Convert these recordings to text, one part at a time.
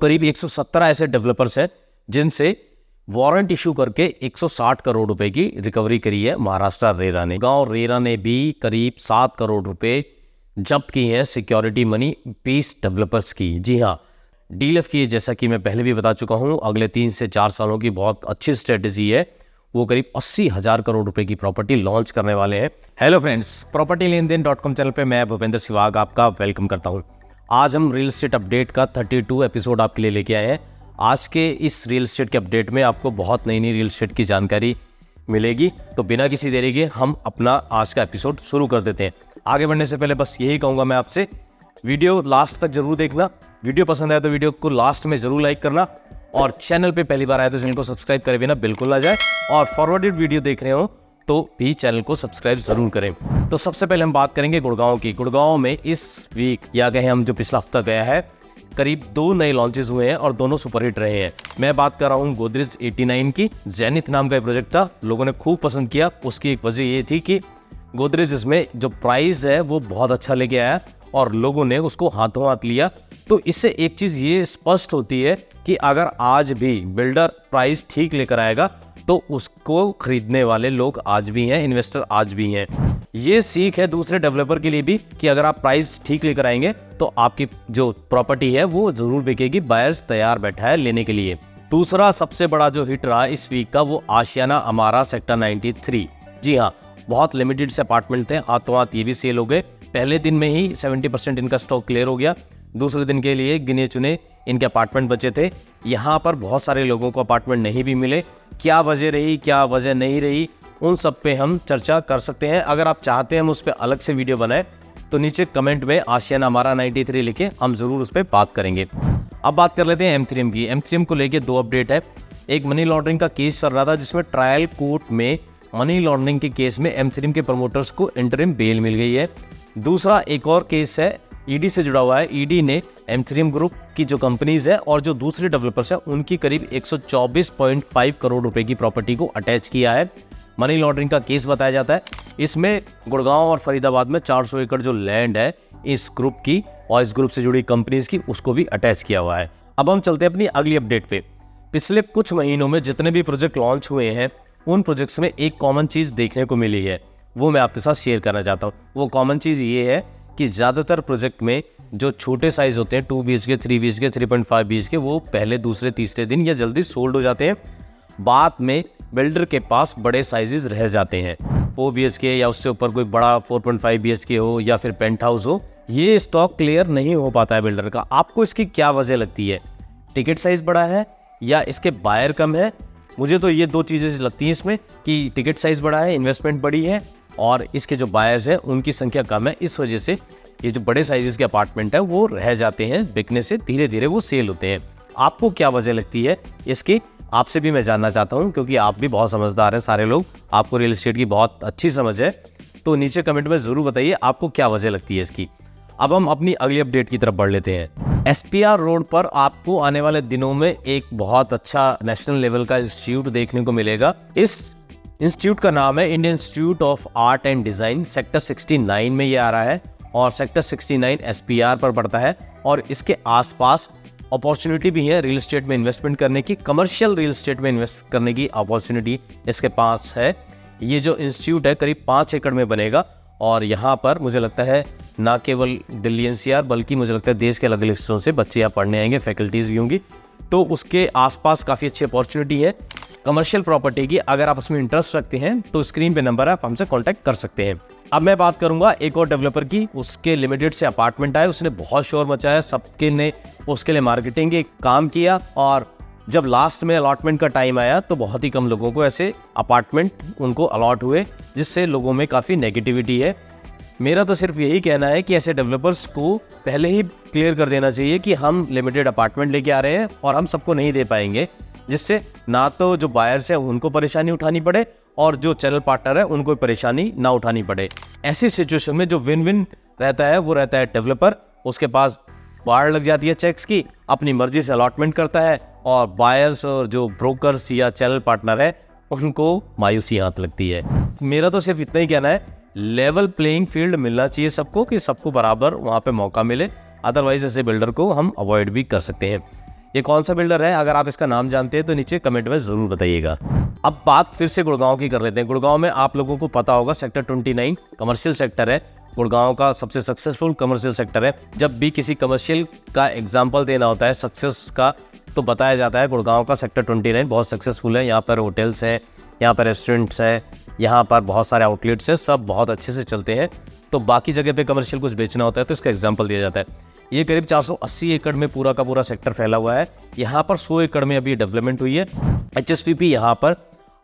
करीब 117 ऐसे डेवलपर्स हैं जिनसे वारंट इशू करके 160 करोड़ रुपए की रिकवरी करी है महाराष्ट्र रेरा ने। गांव रेरा ने भी करीब 7 करोड़ रुपए जब्त की है सिक्योरिटी मनी 20 डेवलपर्स की। जी हाँ, डीएलएफ की, जैसा कि मैं पहले भी बता चुका हूं, अगले 3 से 4 सालों की बहुत अच्छी स्ट्रेटेजी है। वो करीब 80,000 करोड़ रुपए की प्रॉपर्टी लॉन्च करने वाले हैं। हेलो फ्रेंड्स, प्रॉपर्टी लेनदेन.com चैनल पे मैं भूपेंद्र सिवाग आपका वेलकम करता हूं। आज हम रियल एस्टेट अपडेट का 32 एपिसोड आपके लिए लेके आए हैं। आज के इस रियल एस्टेट के अपडेट में आपको बहुत नई नई रियल एस्टेट की जानकारी मिलेगी। तो बिना किसी देरी के हम अपना आज का एपिसोड शुरू कर देते हैं। आगे बढ़ने से पहले बस यही कहूँगा मैं आपसे, वीडियो लास्ट तक जरूर देखना। वीडियो पसंद आए तो वीडियो को लास्ट में जरूर लाइक करना, और चैनल पे पहली बार आए तो चैनल को सब्सक्राइब करे बिना बिल्कुल ना जाए, और फॉरवर्डेड वीडियो देख रहे हो तो भी चैनल को सब्सक्राइब जरूर करें। तो सबसे पहले हम बात करेंगे गुड़गांव की। गुड़गांव में इस वीक या कहें हम जो पिछला हफ्ता गया है, करीब 2 नए लॉन्चेस हुए हैं और दोनों सुपरहिट रहे हैं। मैं बात कर रहा हूँ गोदरेज 89 की। जेनिथ नाम का प्रोजेक्ट था, लोगों ने खूब पसंद किया। उसकी एक वजह ये थी कि गोदरेज इसमें जो प्राइस है वो बहुत अच्छा लेके आया और लोगों ने उसको हाथों हाथ लिया। तो इससे एक चीज़ ये स्पष्ट होती है कि अगर आज भी बिल्डर प्राइस ठीक लेकर आएगा तो उसको खरीदने वाले लोग आज भी हैं, इन्वेस्टर आज भी हैं। ये सीख है दूसरे डेवलपर के लिए भी कि अगर आप प्राइस ठीक लेकर आएंगे तो आपकी जो प्रॉपर्टी है वो जरूर बिकेगी। बायर्स तैयार बैठा है लेने के लिए। दूसरा सबसे बड़ा जो हिट रहा इस वीक का वो आशियाना अमारा सेक्टर 93। जी हाँ, बहुत लिमिटेड से अपार्टमेंट थे, हाथों हाथ ये भी सेल हो गए। पहले दिन में ही 70% इनका स्टॉक क्लियर हो गया। दूसरे दिन के लिए गिने चुने इनके अपार्टमेंट बचे थे। यहाँ पर बहुत सारे लोगों को अपार्टमेंट नहीं भी मिले। क्या वजह रही, क्या वजह नहीं रही, उन सब पे हम चर्चा कर सकते हैं। अगर आप चाहते हैं हम उस पर अलग से वीडियो बनाएं तो नीचे कमेंट में आशियाना अमारा 93 लिखे, हम जरूर उस पर बात करेंगे। अब बात कर लेते हैं M3M की। M3M को लेके 2 अपडेट है। एक मनी लॉन्ड्रिंग का केस चल रहा था जिसमें ट्रायल कोर्ट में मनी लॉन्ड्रिंग के केस में M3M के प्रमोटर्स को इंटरिम बेल मिल गई है। दूसरा एक और केस है, ईडी से जुड़ा हुआ है। ईडी ने M3M ग्रुप की जो कंपनीज है और जो दूसरे डेवलपर्स हैं उनकी करीब 124.5 करोड़ रुपए की प्रॉपर्टी को अटैच किया है। मनी लॉन्ड्रिंग का केस बताया जाता है। इसमें गुड़गांव और फरीदाबाद में 400 एकड़ जो लैंड है इस ग्रुप की और इस ग्रुप से जुड़ी कंपनीज की, उसको भी अटैच किया हुआ है। अब हम चलते हैं अपनी अगली अपडेट पे। पिछले कुछ महीनों में जितने भी प्रोजेक्ट लॉन्च हुए हैं उन प्रोजेक्ट्स में एक कॉमन चीज़ देखने को मिली है, वो मैं आपके साथ शेयर करना चाहता हूँ। वो कॉमन चीज़ ये है कि ज़्यादातर प्रोजेक्ट में जो छोटे साइज़ होते हैं 2 BHK, 3 BHK, 3.5 BHK, वो पहले दूसरे तीसरे दिन या जल्दी सोल्ड हो जाते हैं। बाद में बिल्डर के पास बड़े साइजेस रह जाते हैं। 4 BHK या उससे ऊपर कोई बड़ा 4.5 BHK हो या फिर पेंट हाउस हो, ये स्टॉक क्लियर नहीं हो पाता है बिल्डर का। आपको इसकी क्या वजह लगती है? टिकट साइज़ बड़ा है या इसके बायर कम है? मुझे तो ये 2 चीज़ें लगती हैं इसमें, कि टिकट साइज़ बड़ा है, इन्वेस्टमेंट बड़ी है, और इसके जो बायर्स हैं उनकी संख्या कम है। इस वजह से ये जो बड़े साइजेस के अपार्टमेंट है वो रह जाते हैं, बिकने से धीरे धीरे वो सेल होते हैं। आपको क्या वजह लगती है इसकी? आपसे भी मैं जानना चाहता हूँ, क्योंकि आप भी बहुत समझदार हैं सारे लोग, आपको रियल एस्टेट की बहुत अच्छी समझ है। तो नीचे कमेंट में ज़रूर बताइए आपको क्या वजह लगती है इसकी। अब हम अपनी अगली अपडेट की तरफ बढ़ लेते हैं। SPR रोड पर आपको आने वाले दिनों में एक बहुत अच्छा नेशनल लेवल का इंस्टीट्यूट देखने को मिलेगा। इस इंस्टीट्यूट का नाम है Indian institute of art and design. Sector 69 में ये आ रहा है और सेक्टर 69 SPR पर पड़ता है, और इसके आसपास अपॉर्चुनिटी भी है रियल एस्टेट में इन्वेस्टमेंट करने की। कमर्शियल रियल एस्टेट में इन्वेस्ट करने की अपॉर्चुनिटी इसके पास है। ये जो इंस्टीट्यूट है करीब 5 एकड़ में बनेगा, और यहाँ पर मुझे लगता है ना केवल दिल्ली NCR बल्कि मुझे लगता है देश के अलग अलग हिस्सों से बच्चे यहाँ पढ़ने आएंगे, फैकल्टीज़ भी होंगी। तो उसके आसपास काफ़ी अच्छी अपॉर्चुनिटी है कमर्शियल प्रॉपर्टी की। अगर आप उसमें इंटरेस्ट रखते हैं तो स्क्रीन पे नंबर है, आप हमसे कांटेक्ट कर सकते हैं। अब मैं बात करूंगा एक और डेवलपर की। उसके लिमिटेड से अपार्टमेंट आए, उसने बहुत शोर मचाया, सबके ने उसके लिए मार्केटिंग के काम किया, और जब लास्ट में अलॉटमेंट का टाइम आया तो बहुत ही कम लोगों को ऐसे अपार्टमेंट उनको अलॉट हुए, जिससे लोगों में काफ़ी नेगेटिविटी है। मेरा तो सिर्फ यही कहना है कि ऐसे डेवलपर्स को पहले ही क्लियर कर देना चाहिए कि हम लिमिटेड अपार्टमेंट लेके आ रहे हैं और हम सबको नहीं दे पाएंगे, जिससे ना तो जो बायर्स है उनको परेशानी उठानी पड़े और जो चैनल पार्टनर है उनको परेशानी ना उठानी पड़े। ऐसी सिचुएशन में जो विन विन रहता है वो रहता है डेवलपर, उसके पास बाढ़ लग जाती है चेक्स की, अपनी मर्जी से अलॉटमेंट करता है, और बायर्स और जो ब्रोकर्स या चैनल पार्टनर है उनको मायूसी हाथ लगती है। मेरा तो सिर्फ इतना ही कहना है, लेवल प्लेइंग फील्ड मिलना चाहिए सबको, कि सबको बराबर वहाँ पे मौका मिले। अदरवाइज ऐसे बिल्डर को हम अवॉइड भी कर सकते हैं। ये कौन सा बिल्डर है? अगर आप इसका नाम जानते हैं तो नीचे कमेंट में ज़रूर बताइएगा। अब बात फिर से गुड़गांव की कर लेते हैं। गुड़गांव में आप लोगों को पता होगा सेक्टर 29 कमर्शियल सेक्टर है, गुड़गांव का सबसे सक्सेसफुल कमर्शियल सेक्टर है। जब भी किसी कमर्शियल का एग्जाम्पल देना होता है सक्सेस का, तो बताया जाता है गुड़गांव का सेक्टर 29 बहुत सक्सेसफुल है। यहाँ पर होटल्स हैं, यहाँ पर रेस्टोरेंट्स हैं, यहाँ पर बहुत सारे आउटलेट्स हैं, सब बहुत अच्छे से चलते हैं। तो बाकी जगह पे कमर्शियल कुछ बेचना होता है तो इसका एग्जांपल दिया जाता है। ये करीब 480 एकड़ में पूरा का पूरा सेक्टर फैला हुआ है। यहाँ पर 100 एकड़ में अभी डेवलपमेंट हुई है। HSPP यहाँ पर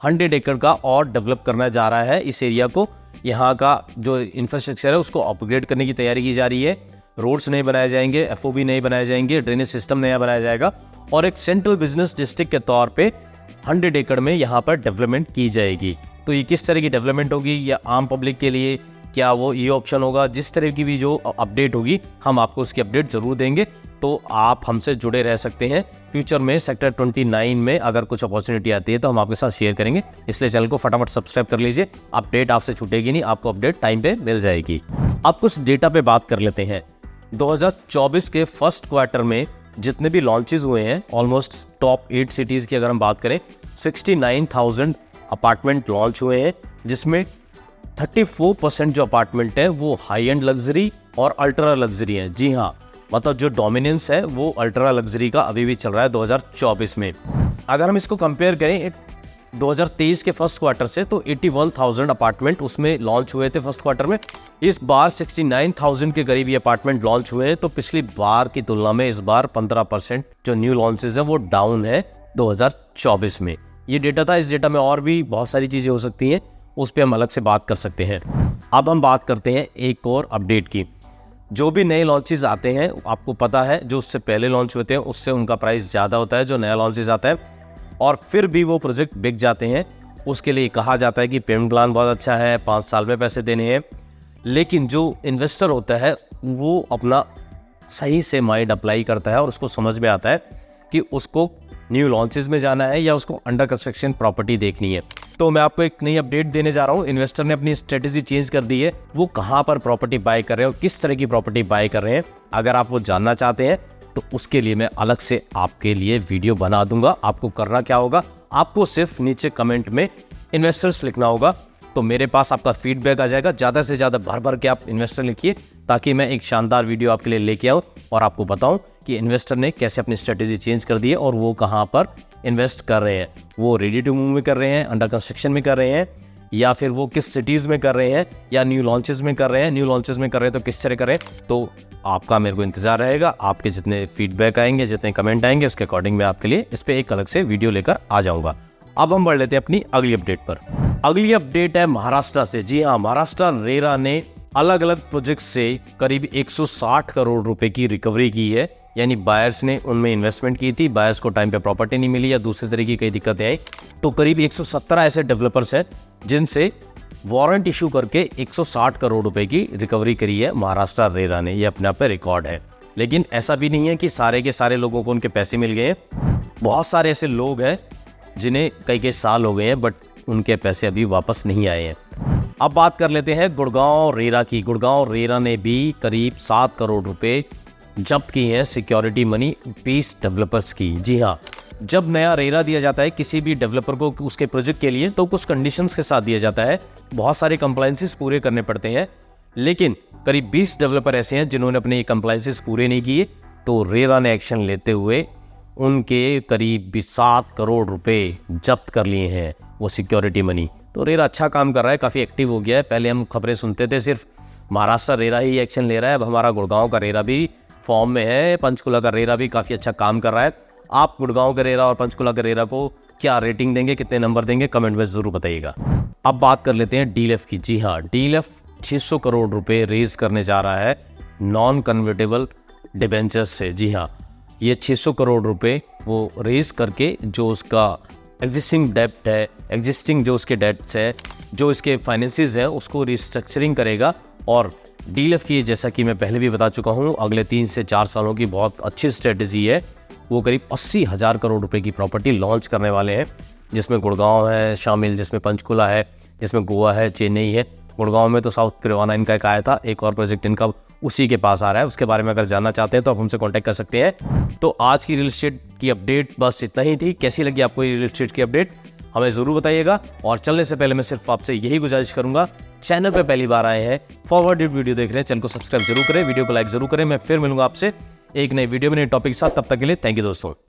100 एकड़ का और डेवलप करना जा रहा है इस एरिया को। यहाँ का जो इंफ्रास्ट्रक्चर है उसको अपग्रेड करने की तैयारी की जा रही है। रोड्स नए बनाए जाएंगे, FOB नए बनाए जाएंगे, ड्रेनेज सिस्टम नया बनाया जाएगा और एक सेंट्रल बिजनेस डिस्ट्रिक्ट के तौर पे 100 एकड़ में यहाँ पर डेवलपमेंट की जाएगी। तो ये किस तरह की डेवलपमेंट होगी या आम पब्लिक के लिए क्या वो ई ऑप्शन होगा, जिस तरह की भी जो अपडेट होगी हम आपको उसकी अपडेट ज़रूर देंगे। तो आप हमसे जुड़े रह सकते हैं। फ्यूचर में सेक्टर 29 में अगर कुछ अपॉर्चुनिटी आती है तो हम आपके साथ शेयर करेंगे, इसलिए चैनल को फटाफट सब्सक्राइब कर लीजिए। अपडेट आपसे छूटेगी नहीं, आपको अपडेट टाइम पे मिल जाएगी। अब कुछ डेटा पे बात कर लेते हैं। 2024 के फर्स्ट क्वार्टर में जितने भी लॉन्चेस हुए हैं, ऑलमोस्ट टॉप 8 सिटीज़ की अगर हम बात करें, 69,000 अपार्टमेंट लॉन्च हुए हैं, जिसमें 34% जो अपार्टमेंट है वो हाई एंड लग्जरी और अल्ट्रा लग्जरी है। जी हाँ, मतलब जो डोमिनेंस है वो अल्ट्रा लग्जरी का अभी भी चल रहा है 2024 में। अगर हम इसको कंपेयर करें 2023 के फर्स्ट क्वार्टर से, तो 81,000 अपार्टमेंट उसमें लॉन्च हुए थे फर्स्ट क्वार्टर में। इस बार 69,000 के करीब ये अपार्टमेंट लॉन्च हुए हैं। तो पिछली बार की तुलना में इस बार 15% जो न्यू लॉन्चेस हैं वो डाउन है 2024 में। ये डेटा था। इस डेटा में और भी बहुत सारी चीज़ें हो सकती हैं, उस पर हम अलग से बात कर सकते हैं। अब हम बात करते हैं एक और अपडेट की। जो भी नए लॉन्चेस आते हैं, आपको पता है जो उससे पहले लॉन्च होते हैं उससे उनका प्राइस ज़्यादा होता है। जो नया लॉन्चेस आता है और फिर भी वो प्रोजेक्ट बिक जाते हैं, उसके लिए कहा जाता है कि पेमेंट प्लान बहुत अच्छा है, 5 साल में पैसे देने हैं। लेकिन जो इन्वेस्टर होता है वो अपना सही से माइंड अप्लाई करता है और उसको समझ में आता है कि उसको न्यू लॉन्चेस में जाना है या उसको अंडर कंस्ट्रक्शन प्रॉपर्टी देखनी है। तो मैं आपको एक नई अपडेट देने जा रहा हूँ। इन्वेस्टर ने अपनी स्ट्रेटेजी चेंज कर दी है। वो कहाँ पर प्रॉपर्टी बाय कर रहे हैं और किस तरह की प्रॉपर्टी बाय कर रहे हैं, अगर आप वो जानना चाहते हैं तो उसके लिए मैं अलग से आपके लिए वीडियो बना दूंगा। आपको करना क्या होगा, आपको सिर्फ नीचे कमेंट में इन्वेस्टर्स लिखना होगा, तो मेरे पास आपका फीडबैक आ जाएगा। ज़्यादा से ज़्यादा भर भर के आप इन्वेस्टर लिखिए, ताकि मैं एक शानदार वीडियो आपके लिए लेके आऊँ और आपको बताऊँ कि इन्वेस्टर ने कैसे अपनी स्ट्रेटेजी चेंज कर दी है और वो कहाँ पर इन्वेस्ट कर रहे हैं। वो रेडी टू मूव में कर रहे हैं, अंडर कंस्ट्रक्शन में कर रहे हैं, या फिर वो किस सिटीज़ में कर रहे हैं, या न्यू लॉन्चेस में कर रहे हैं। न्यू लॉन्चेस में कर रहे हैं तो किस तरह कर रहे हैं। तो आपका मेरे को इंतजार रहेगा। आपके जितने फीडबैक आएंगे, जितने कमेंट आएंगे, उसके अकॉर्डिंग मैं आपके लिए इस पर एक अलग से वीडियो लेकर आ जाऊँगा। अब हम बढ़ लेते हैं अपनी अगली अपडेट पर। अगली अपडेट है महाराष्ट्र से। जी हाँ, महाराष्ट्र रेरा ने अलग अलग प्रोजेक्ट से करीब 160 करोड़ रुपए की रिकवरी की है। यानी बायर्स ने उनमें इन्वेस्टमेंट की थी, बायर्स को टाइम पे प्रॉपर्टी नहीं मिली या दूसरे तरीके की कई दिक्कतें आई, तो करीब 117 ऐसे डेवलपर्स हैं जिनसे वारंट इशू करके 160 करोड़ रुपए की रिकवरी करी है महाराष्ट्र रेरा ने। ये अपने आप में रिकॉर्ड है। लेकिन ऐसा भी नहीं है कि सारे के सारे लोगों को उनके पैसे मिल गए हैं। बहुत सारे ऐसे लोग हैं जिन्हें कई साल हो गए हैं बट उनके पैसे अभी वापस नहीं आए हैं। अब बात कर लेते हैं गुड़गांव रेरा की। गुड़गांव रेरा ने भी करीब 7 करोड़ रुपए जब्त की है सिक्योरिटी मनी 20 डेवलपर्स की। जी हाँ, जब नया रेरा दिया जाता है किसी भी डेवलपर को उसके प्रोजेक्ट के लिए, तो कुछ कंडीशंस के साथ दिया जाता है। बहुत सारे कंप्लायंसेस पूरे करने पड़ते हैं, लेकिन करीब 20 डेवलपर ऐसे हैं जिन्होंने अपने ये कंप्लायंसेस पूरे नहीं किए। तो रेरा ने एक्शन लेते हुए उनके करीब 7 करोड़ रुपए जब्त कर लिए हैं, वो सिक्योरिटी मनी। तो रेरा अच्छा काम कर रहा है, काफ़ी एक्टिव हो गया है। पहले हम खबरें सुनते थे सिर्फ महाराष्ट्र रेरा ही एक्शन ले रहा है, अब हमारा गुड़गांव का रेरा भी फॉर्म में है। पंचकुला का रेरा भी काफ़ी अच्छा काम कर रहा है। आप गुड़गांव के रेरा और पंचकुला के रेरा को क्या रेटिंग देंगे, कितने नंबर देंगे, कमेंट में ज़रूर बताइएगा। अब बात कर लेते हैं डीएलएफ की। जी हाँ, डीएलएफ 600 करोड़ रुपए रेज करने जा रहा है नॉन कन्वर्टेबल डिबेंचर्स से। जी हाँ, ये 600 करोड़ रुपए वो रेज करके जो उसका एग्जिस्टिंग डेब्ट है, एग्जिस्टिंग जो उसके डेट्स है, जो इसके फाइनेंसेस हैं, उसको रिस्ट्रक्चरिंग करेगा। और डीएलएफ की, जैसा कि मैं पहले भी बता चुका हूँ, अगले 3 से 4 सालों की बहुत अच्छी स्ट्रेटजी है। वो करीब 80,000 करोड़ रुपए की प्रॉपर्टी लॉन्च करने वाले हैं, जिसमें गुड़गांव है शामिल, जिसमें पंचकुला है, जिसमें गोवा है, चेन्नई है। गुड़गांव में तो साउथ करवाना इनका एक आया था, एक और प्रोजेक्ट इनका उसी के पास आ रहा है। उसके बारे में अगर जानना चाहते हैं तो आप हमसे कांटेक्ट कर सकते हैं। तो आज की रियल एस्टेट की अपडेट बस इतना ही थी। कैसी लगी आपको ये रियल एस्टेट की अपडेट हमें ज़रूर बताइएगा। और चलने से पहले मैं सिर्फ आपसे यही गुजारिश करूंगा, चैनल पे पहली बार आए हैं, फॉरवर्डेड वीडियो देख रहे हैं, चैनल को सब्सक्राइब जरूर करें, वीडियो को लाइक जरूर करें। मैं फिर मिलूंगा आपसे एक नई वीडियो में नए टॉपिक के साथ। तब तक के लिए थैंक यू दोस्तों।